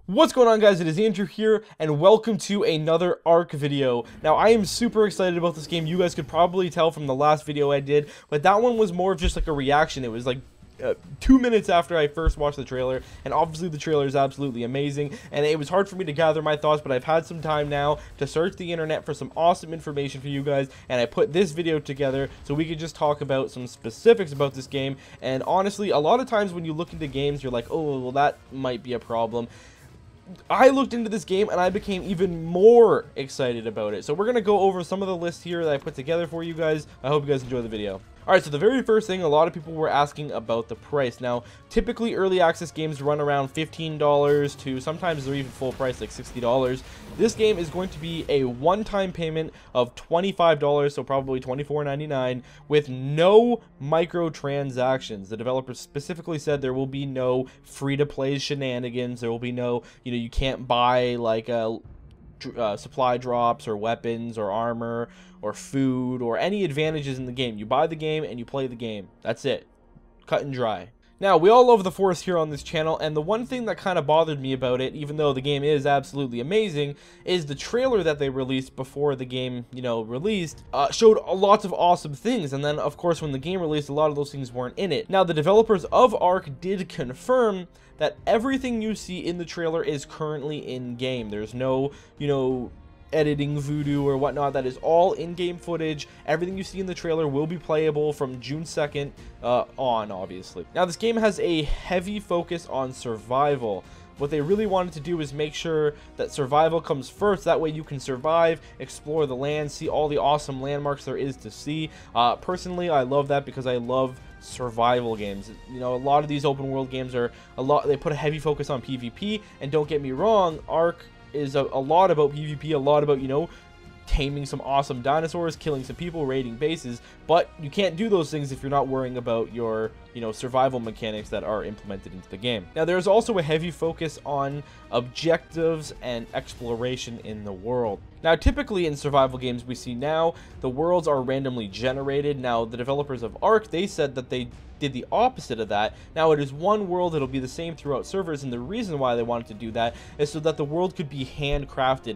What's going on, guys? It is Andrew here, and welcome to another ARK video. Now, I am super excited about this game. You guys could probably tell from the last video I did, but that one was more of just like a reaction. It was like 2 minutes after I first watched the trailer, and obviously the trailer is absolutely amazing, and it was hard for me to gather my thoughts, but I've had some time now to search the internet for some awesome information for you guys, and I put this video together so we could just talk about some specifics about this game. And honestly, a lot of times when you look into games, you're like, oh, well, that might be a problem. I looked into this game and I became even more excited about it. So we're going to go over some of the lists here that I put together for you guys. I hope you guys enjoy the video. Alright, so the very first thing, a lot of people were asking about the price. Now, typically early access games run around $15 to sometimes they're even full price, like $60. This game is going to be a one-time payment of $25, so probably $24.99, with no microtransactions. The developers specifically said there will be no free-to-play shenanigans. There will be no, you can't buy like supply drops or weapons or armor or food or any advantages in the game. You buy the game and you play the game. That's it. Cut and dry. Now, we all love the forest here on this channel, and the one thing that kind of bothered me about it, even though the game is absolutely amazing, is the trailer that they released before the game, released, showed lots of awesome things, and then, of course, when the game released, a lot of those things weren't in it. Now, the developers of ARK did confirm that everything you see in the trailer is currently in-game. There's no, editing voodoo or whatnot. That is all in-game footage. Everything you see in the trailer will be playable from June 2nd on, obviously. Now, this game has a heavy focus on survival. What they really wanted to do is make sure that survival comes first. That way you can survive, explore the land, see all the awesome landmarks there is to see. Personally, I love that because I love survival games. A lot of these open world games they put a heavy focus on PvP, and don't get me wrong, ARK is a lot about PvP, a lot about, taming some awesome dinosaurs, killing some people, raiding bases, but you can't do those things if you're not worrying about your, survival mechanics that are implemented into the game. Now, there's also a heavy focus on objectives and exploration in the world. Now, typically in survival games we see now, the worlds are randomly generated. Now, the developers of ARK, they said that they did the opposite of that. Now, it is one world, it'll be the same throughout servers, and the reason why they wanted to do that is so that the world could be handcrafted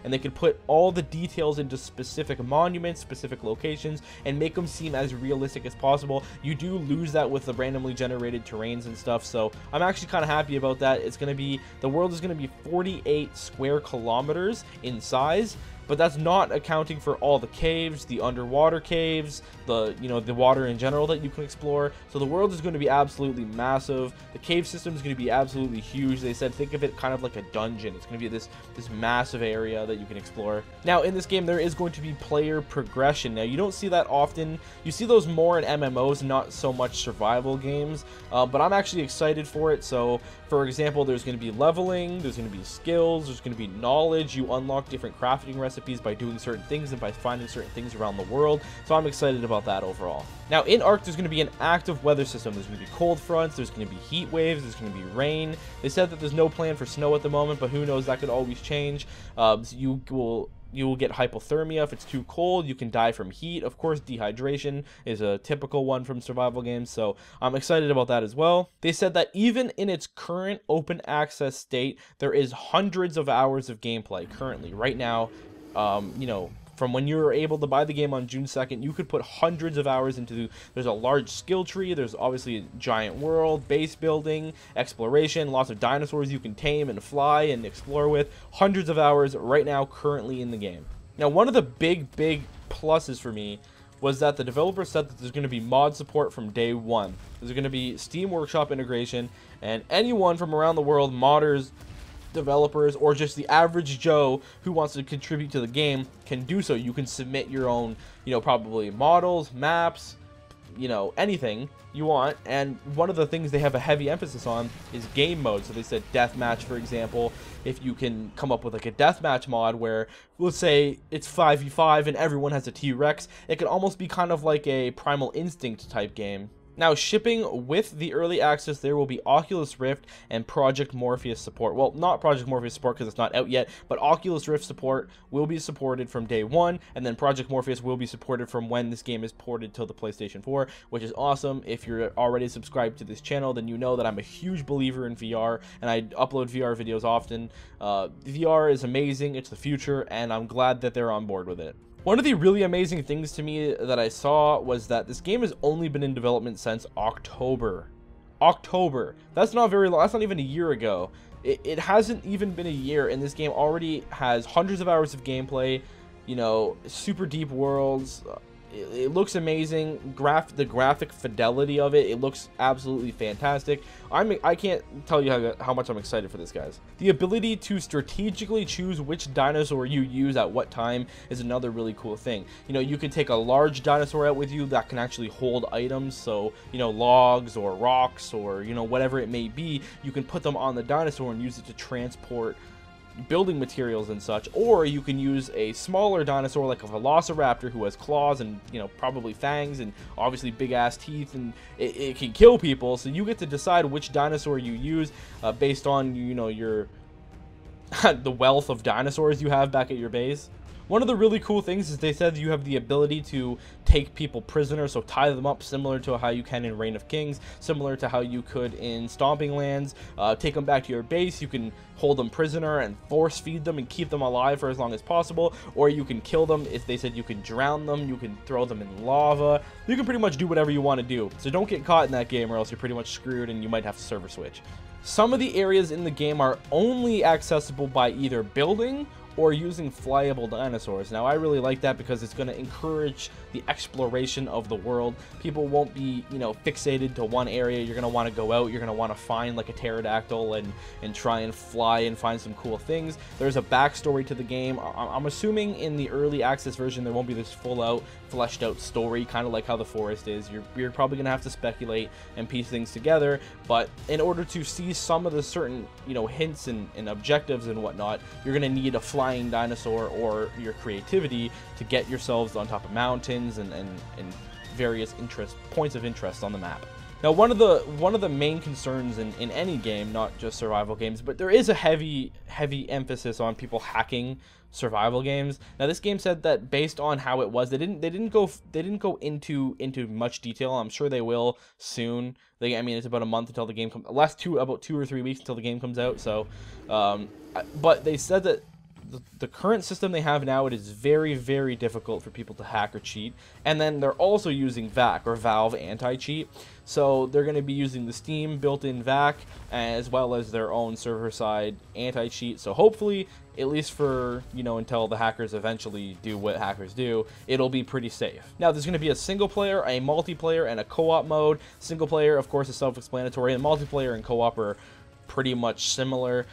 and they could put all the details into specific monuments, specific locations, and make them seem as realistic as possible. You do lose that with the randomly generated terrains and stuff, so I'm actually kind of happy about that. The world is going to be 48 square kilometers in size, but that's not accounting for all the caves, the underwater caves, the water in general that you can explore. So the world is going to be absolutely massive. The cave system is going to be absolutely huge. They said think of it kind of like a dungeon. It's going to be this massive area that you can explore. Now, in this game, there is going to be player progression. Now, you don't see that often. You see those more in MMOs, not so much survival games, but I'm actually excited for it. So, for example, there's going to be leveling, there's going to be skills, there's going to be knowledge. You unlock different crafting recipes by doing certain things and by finding certain things around the world. So I'm excited about that overall. Now, in ARK, there's going to be an active weather system. There's going to be cold fronts, there's going to be heat waves, there's going to be rain. They said that there's no plan for snow at the moment, but who knows, that could always change. You will get hypothermia if it's too cold. You can die from heat. Of course, dehydration is a typical one from survival games, so I'm excited about that as well. They said that even in its current open access state, there is hundreds of hours of gameplay currently. Right now, from when you were able to buy the game on June 2nd, you could put hundreds of hours into. There's a large skill tree, there's obviously a giant world, base building, exploration, lots of dinosaurs you can tame and fly and explore with. Hundreds of hours right now currently in the game. Now, one of the big pluses for me was that the developer said that there's going to be mod support from day one. There's going to be Steam Workshop integration, and anyone from around the world, modders, developers, or just the average Joe who wants to contribute to the game can do so. You can submit your own, probably models, maps, anything you want. And one of the things they have a heavy emphasis on is game mode. So they said deathmatch, for example. If you can come up with like a deathmatch mod where, let's say it's 5v5 and everyone has a T-Rex, it could almost be kind of like a Primal Instinct type game. Now, shipping with the early access, there will be Oculus Rift and Project Morpheus support. Well, not Project Morpheus support because it's not out yet, but Oculus Rift support will be supported from day one, and then Project Morpheus will be supported from when this game is ported to the PlayStation 4, which is awesome. If you're already subscribed to this channel, then you know that I'm a huge believer in VR, and I upload VR videos often. VR is amazing, it's the future, and I'm glad that they're on board with it. One of the really amazing things to me that I saw was that this game has only been in development since October. That's not very long. That's not even a year ago. It hasn't even been a year, and this game already has hundreds of hours of gameplay, you know, super deep worlds. It looks amazing. The graphic fidelity of it looks absolutely fantastic. I can't tell you how much I'm excited for this, guys. The ability to strategically choose which dinosaur you use at what time is another really cool thing. You know, you can take a large dinosaur out with you that can actually hold items, so, you know, logs or rocks or, you know, whatever it may be, you can put them on the dinosaur and use it to transport building materials and such. Or you can use a smaller dinosaur like a velociraptor who has claws and, you know, probably fangs and obviously big ass teeth, and it can kill people. So you get to decide which dinosaur you use based on, you know, your the wealth of dinosaurs you have back at your base. One of the really cool things is they said you have the ability to take people prisoner, so tie them up similar to how you can in Reign of Kings, similar to how you could in Stomping Lands. Take them back to your base, you can hold them prisoner and force feed them and keep them alive for as long as possible, or you can kill them. If they said you can drown them, you can throw them in lava, you can pretty much do whatever you want to do. So don't get caught in that game or else you're pretty much screwed and you might have to server switch. Some of the areas in the game are only accessible by either building or using flyable dinosaurs. Now, I really like that because it's going to encourage the exploration of the world. People won't be, you know, fixated to one area. You're going to want to go out. You're going to want to find like a pterodactyl and try and fly and find some cool things. There's a backstory to the game. I'm assuming in the early access version there won't be this full out, fleshed out story, kind of like how the forest is. You're probably going to have to speculate and piece things together, but in order to see some of the certain, you know, hints and objectives and whatnot, you're going to need a flying dinosaur or your creativity to get yourselves on top of mountains and various points of interest on the map. Now, one of the main concerns in any game, not just survival games, but there is a heavy emphasis on people hacking survival games. Now, this game said that based on how it was, they didn't go into much detail. I'm sure they will soon. I mean, it's about a month until the game comes. About 2 or 3 weeks until the game comes out. So, but they said that the current system they have now, it is very, very difficult for people to hack or cheat. And then they're also using VAC, or Valve Anti-Cheat. So they're going to be using the Steam built-in VAC as well as their own server-side anti-cheat. So hopefully, at least for, you know, until the hackers eventually do what hackers do, it'll be pretty safe. Now, there's going to be a single player, a multiplayer, and a co-op mode. Single player, of course, is self-explanatory, and multiplayer and co-op are pretty much similar.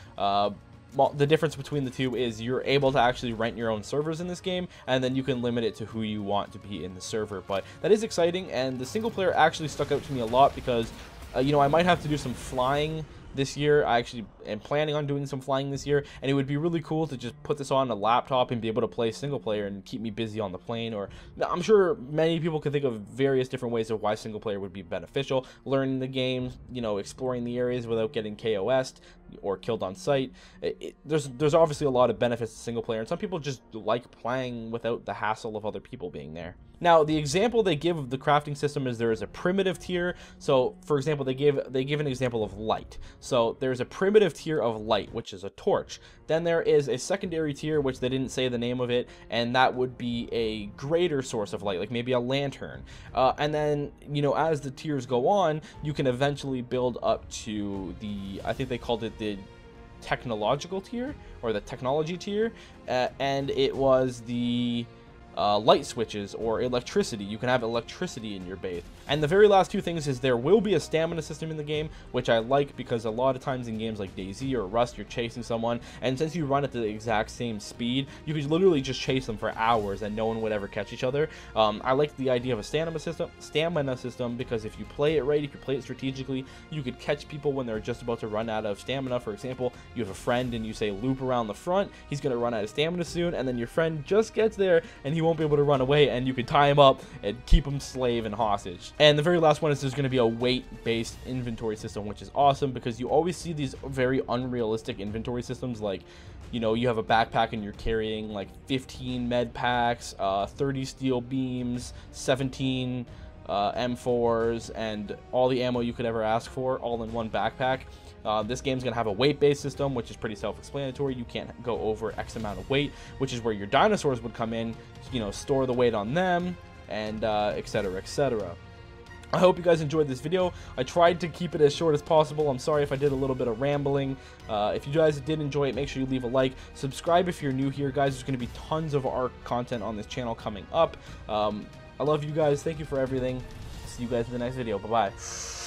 The difference between the two is you're able to actually rent your own servers in this game, and then you can limit it to who you want to be in the server. But that is exciting, and the single player actually stuck out to me a lot because, you know, I might have to do some flying this year. I actually am planning on doing some flying this year, and it would be really cool to just put this on a laptop and be able to play single player and keep me busy on the plane. Or I'm sure many people can think of various different ways of why single player would be beneficial. Learning the game, you know, exploring the areas without getting KOS'd or killed on sight. There's obviously a lot of benefits to single player, and some people just like playing without the hassle of other people being there. Now, the example they give of the crafting system is there is a primitive tier. So, for example, they give an example of light. So there's a primitive tier of light, which is a torch. Then there is a secondary tier, which they didn't say the name of it, and that would be a greater source of light, like maybe a lantern. And then, you know, as the tiers go on, you can eventually build up to the, I think they called it the technological tier, or the technology tier, and it was the light switches or electricity. You can have electricity in your base. And the very last two things is there will be a stamina system in the game, which I like because a lot of times in games like DayZ or Rust, you're chasing someone, and since you run at the exact same speed, you could literally just chase them for hours and no one would ever catch each other. I like the idea of a stamina system because if you play it right, if you play it strategically, you could catch people when they're just about to run out of stamina. For example, you have a friend and you say loop around the front, he's going to run out of stamina soon, and then your friend just gets there and he won't be able to run away, and you can tie him up and keep him slave and hostage. And the very last one is there's going to be a weight-based inventory system, which is awesome because you always see these very unrealistic inventory systems, like, you know, you have a backpack and you're carrying like 15 med packs, 30 steel beams, 17 M4s, and all the ammo you could ever ask for all in one backpack. This game's going to have a weight-based system, which is pretty self-explanatory. You can't go over X amount of weight, which is where your dinosaurs would come in, you know, store the weight on them, and etc, etc. I hope you guys enjoyed this video. I tried to keep it as short as possible. I'm sorry if I did a little bit of rambling. If you guys did enjoy it, make sure you leave a like. Subscribe if you're new here, guys. There's going to be tons of ARK content on this channel coming up. I love you guys. Thank you for everything. See you guys in the next video. Bye-bye.